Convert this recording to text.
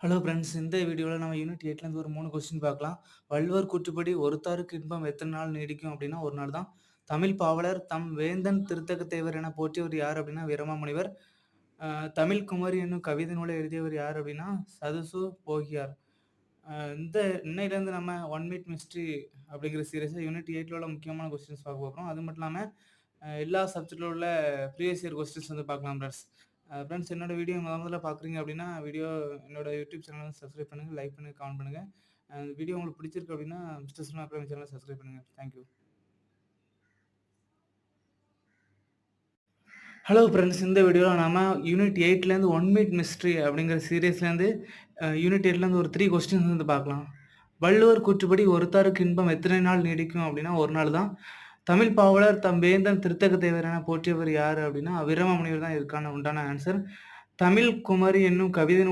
Hello friends. இந்த வீடியோவில் நம்ம யூனிட் 8லேருந்து ஒரு 3 கொஸ்டின் பார்க்கலாம். வள்ளுவர் கூற்றுப்படி ஒருத்தாருக்கு இன்பம் எத்தனை நாள் நீடிக்கும் அப்படின்னா ஒரு நாள் தான். தமிழ் பாவலர் தம் வேந்தன் திருத்தக்கத் தேவர் என போற்றியவர் யார் அப்படின்னா வீரமாமுனிவர். தமிழ் குமரி என்னும் கவிதை நூலை எழுதியவர் யார் அப்படின்னா சதுசு போகியார். இந்த இன்னையிலேருந்து நம்ம ஒன் மினிட் மிஸ்ட்ரி அப்படிங்கிற சீரீஸை யூனிட் 8ல் உள்ள முக்கியமான கொஸ்டின்ஸ் பார்க்க போகிறோம். அது மட்டும் இல்லாமல் எல்லா சப்ஜெக்டில் உள்ள ப்ரீவியஸ் இயர் கொஸ்டின்ஸ் வந்து பார்க்கலாம் ஃப்ரெண்ட்ஸ். ஃப்ரெண்ட்ஸ், என்னோட வீடியோ முதல்ல பார்க்குறீங்க அப்படின்னா என்னோட யூடியூப் சேனலை வந்து சப்ஸ்கிரைப் பண்ணுங்கள், லைக் பண்ணுங்கள், கமெண்ட் பண்ணுங்கள். வீடியோ உங்களுக்கு பிடிச்சிருக்கு அப்படின்னா மிஸ்டர் சினிமா பிரேம் சேனலை சப்ஸ்கிரைப் பண்ணுங்கள். தேங்க்யூ. ஹலோ ஃப்ரெண்ட்ஸ், இந்த வீடியோவில் நம்ம யூனிட் 8லேருந்து ஒன் மினிட் மிஸ்ட்ரி அப்படிங்கிற சீரீஸ்லேருந்து யூனிட் 8லேருந்து ஒரு 3 கொஸ்டின்ஸ் வந்து பார்க்கலாம். வள்ளுவர் கூற்றுப்படி ஒருத்தாருக்கு இன்பம் எத்தனை நாள் நீடிக்கும் அப்படின்னா ஒரு நாள் தான். தமிழ் பாவலர் தம் வேந்தன் திருத்தக்கத் தேவர் என போற்றியவர் யார் அப்படின்னா வீரமாமுனிவர் தான் இதுக்கான உண்டான ஆன்சர். தமிழ் குமரி என்னும் கவிதை நூல்